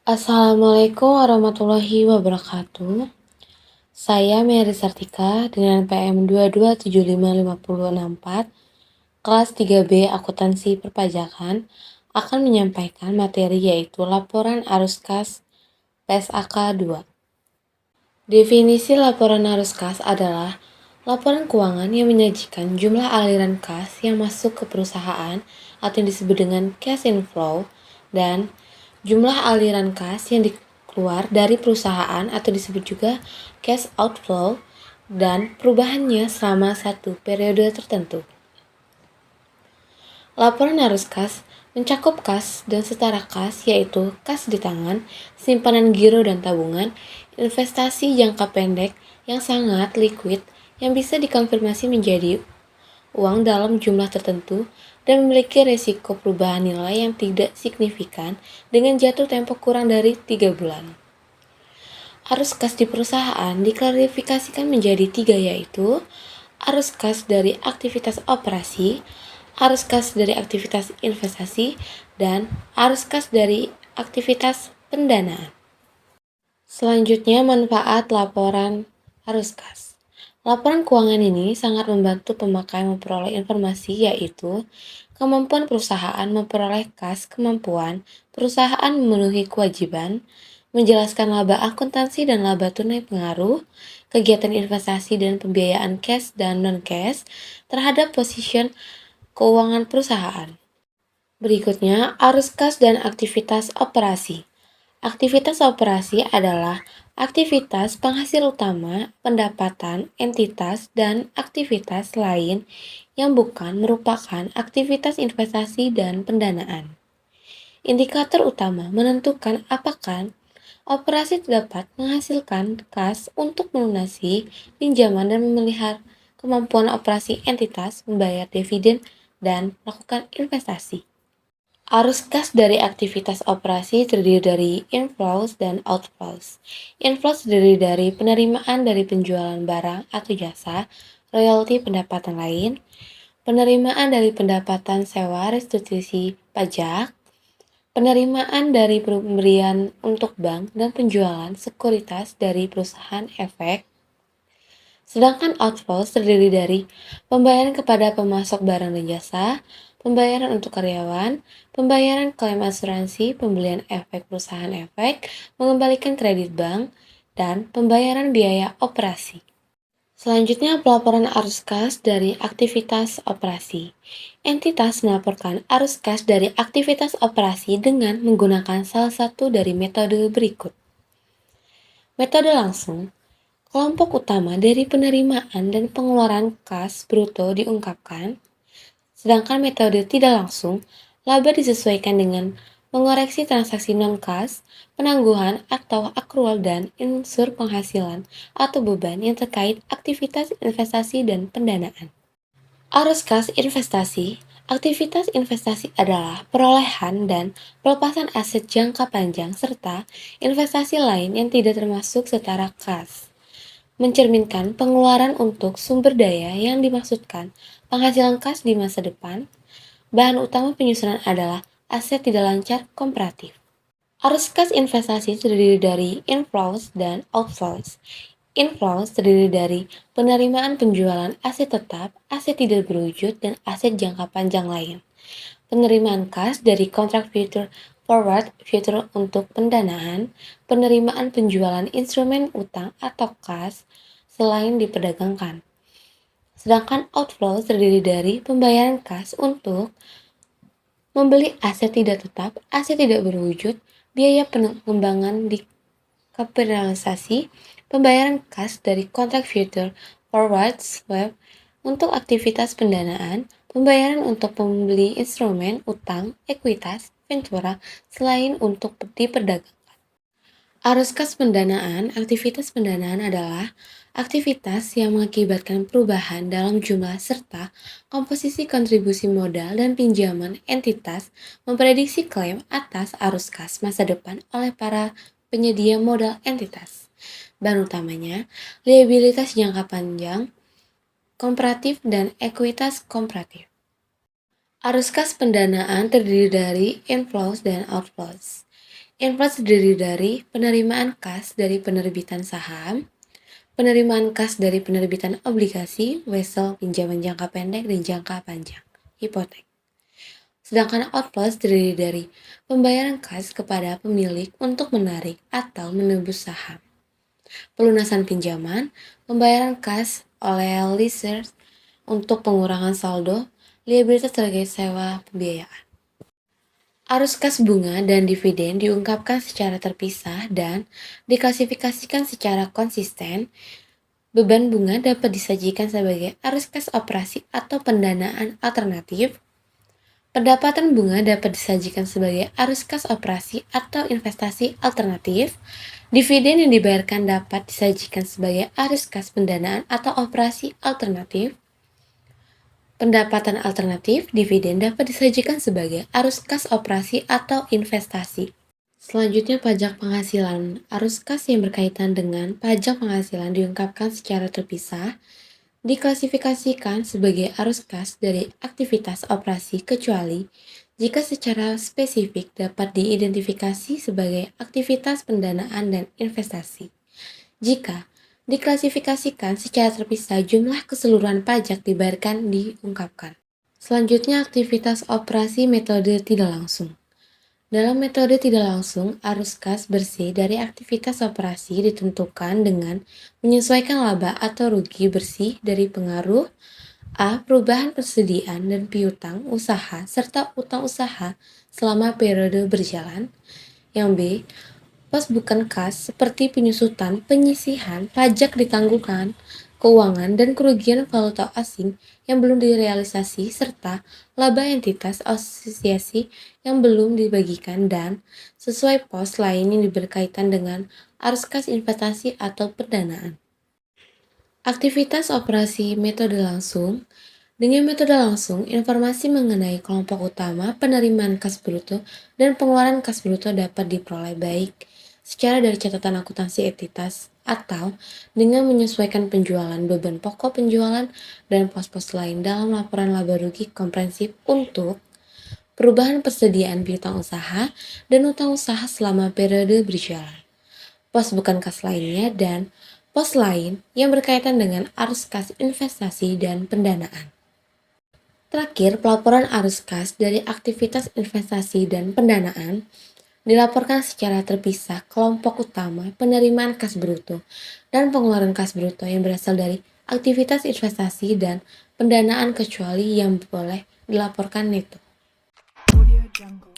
Assalamualaikum warahmatullahi wabarakatuh. Saya Mary Sartika dengan PM 2275564, kelas 3B Akuntansi Perpajakan, akan menyampaikan materi yaitu laporan arus kas PSAK 2. Definisi laporan arus kas adalah laporan keuangan yang menyajikan jumlah aliran kas yang masuk ke perusahaan atau yang disebut dengan cash inflow dan jumlah aliran kas yang keluar dari perusahaan atau disebut juga cash outflow dan perubahannya selama satu periode tertentu. Laporan arus kas mencakup kas dan setara kas yaitu kas di tangan, simpanan giro dan tabungan, investasi jangka pendek yang sangat liquid yang bisa dikonfirmasi menjadi uang dalam jumlah tertentu dan memiliki resiko perubahan nilai yang tidak signifikan dengan jatuh tempo kurang dari 3 bulan. Arus kas di perusahaan diklarifikasikan menjadi 3 yaitu arus kas dari aktivitas operasi, arus kas dari aktivitas investasi, dan arus kas dari aktivitas pendanaan. Selanjutnya, manfaat laporan arus kas. Laporan keuangan ini sangat membantu pemakai memperoleh informasi yaitu kemampuan perusahaan memperoleh kas, kemampuan perusahaan memenuhi kewajiban, menjelaskan laba akuntansi dan laba tunai pengaruh, kegiatan investasi dan pembiayaan cash dan non-cash terhadap posisi keuangan perusahaan. Berikutnya, arus kas dan aktivitas operasi. Aktivitas operasi adalah aktivitas penghasil utama, pendapatan, entitas, dan aktivitas lain yang bukan merupakan aktivitas investasi dan pendanaan. Indikator utama menentukan apakah operasi dapat menghasilkan kas untuk melunasi pinjaman dan memelihara kemampuan operasi entitas membayar dividen dan melakukan investasi. Arus kas dari aktivitas operasi terdiri dari inflows dan outflows. Inflows terdiri dari penerimaan dari penjualan barang atau jasa, royalti pendapatan lain, penerimaan dari pendapatan sewa restitusi pajak, penerimaan dari pemberian untuk bank dan penjualan sekuritas dari perusahaan efek. Sedangkan outflows terdiri dari pembayaran kepada pemasok barang dan jasa, pembayaran untuk karyawan, pembayaran klaim asuransi, pembelian efek perusahaan efek, mengembalikan kredit bank, dan pembayaran biaya operasi. Selanjutnya, pelaporan arus kas dari aktivitas operasi. Entitas melaporkan arus kas dari aktivitas operasi dengan menggunakan salah satu dari metode berikut. Metode langsung. Kelompok utama dari penerimaan dan pengeluaran kas bruto diungkapkan, sedangkan metode tidak langsung, laba disesuaikan dengan mengoreksi transaksi non-kas, penangguhan atau akrual dan unsur penghasilan atau beban yang terkait aktivitas investasi dan pendanaan. Arus kas investasi. Aktivitas investasi adalah perolehan dan pelepasan aset jangka panjang serta investasi lain yang tidak termasuk setara kas. Mencerminkan pengeluaran untuk sumber daya yang dimaksudkan penghasilan kas di masa depan. Bahan utama penyusunan adalah aset tidak lancar komparatif. Arus kas investasi terdiri dari inflows dan outflows. Inflows terdiri dari penerimaan penjualan aset tetap, aset tidak berwujud, dan aset jangka panjang lain. Penerimaan kas dari kontrak future forward future untuk pendanaan, penerimaan penjualan instrumen utang atau kas selain diperdagangkan. Sedangkan outflow terdiri dari pembayaran kas untuk membeli aset tidak tetap, aset tidak berwujud, biaya pengembangan di kapitalisasi, pembayaran kas dari kontrak future forward swap untuk aktivitas pendanaan, pembayaran untuk pembeli instrumen utang, ekuitas, ventura, selain untuk diperdagangkan. Arus kas pendanaan. Aktivitas pendanaan adalah aktivitas yang mengakibatkan perubahan dalam jumlah serta komposisi kontribusi modal dan pinjaman entitas memprediksi klaim atas arus kas masa depan oleh para penyedia modal entitas. Bahan utamanya, liabilitas jangka panjang, komparatif, dan ekuitas komparatif. Arus kas pendanaan terdiri dari inflows dan outflows. Inflows terdiri dari penerimaan kas dari penerbitan saham, penerimaan kas dari penerbitan obligasi, wesel, pinjaman jangka pendek dan jangka panjang, hipotek. Sedangkan outflows terdiri dari pembayaran kas kepada pemilik untuk menarik atau menebus saham, pelunasan pinjaman, pembayaran kas oleh leaser untuk pengurangan saldo, liabilitas sebagai sewa pembiayaan. Arus kas bunga dan dividen diungkapkan secara terpisah dan diklasifikasikan secara konsisten. Beban bunga dapat disajikan sebagai arus kas operasi atau pendanaan alternatif. Pendapatan bunga dapat disajikan sebagai arus kas operasi atau investasi alternatif. Dividen yang dibayarkan dapat disajikan sebagai arus kas pendanaan atau operasi alternatif. Pendapatan alternatif, dividen dapat disajikan sebagai arus kas operasi atau investasi. Selanjutnya, pajak penghasilan. Arus kas yang berkaitan dengan pajak penghasilan diungkapkan secara terpisah, diklasifikasikan sebagai arus kas dari aktivitas operasi kecuali jika secara spesifik dapat diidentifikasi sebagai aktivitas pendanaan dan investasi. Jika diklasifikasikan secara terpisah, jumlah keseluruhan pajak dibayarkan diungkapkan. Selanjutnya, aktivitas operasi metode tidak langsung. Dalam metode tidak langsung, arus kas bersih dari aktivitas operasi ditentukan dengan menyesuaikan laba atau rugi bersih dari pengaruh A. Perubahan persediaan dan piutang usaha serta utang usaha selama periode berjalan. Yang B. Pos bukan kas seperti penyusutan, penyisihan, pajak ditanggungan, keuangan, dan kerugian valuta asing yang belum direalisasi, serta laba entitas asosiasi yang belum dibagikan dan sesuai pos lain yang berkaitan dengan arus kas investasi atau pendanaan. Aktivitas operasi metode langsung. Dengan metode langsung, informasi mengenai kelompok utama, penerimaan kas bruto, dan pengeluaran kas bruto dapat diperoleh baik secara dari catatan akuntansi entitas atau dengan menyesuaikan penjualan, beban pokok penjualan, dan pos-pos lain dalam laporan laba rugi komprehensif untuk perubahan persediaan piutang usaha dan utang usaha selama periode berjalan, pos bukan kas lainnya, dan pos lain yang berkaitan dengan arus kas investasi dan pendanaan. Terakhir, pelaporan arus kas dari aktivitas investasi dan pendanaan dilaporkan secara terpisah kelompok utama, penerimaan kas bruto, dan pengeluaran kas bruto yang berasal dari aktivitas investasi dan pendanaan kecuali yang boleh dilaporkan neto. Audio Jungle.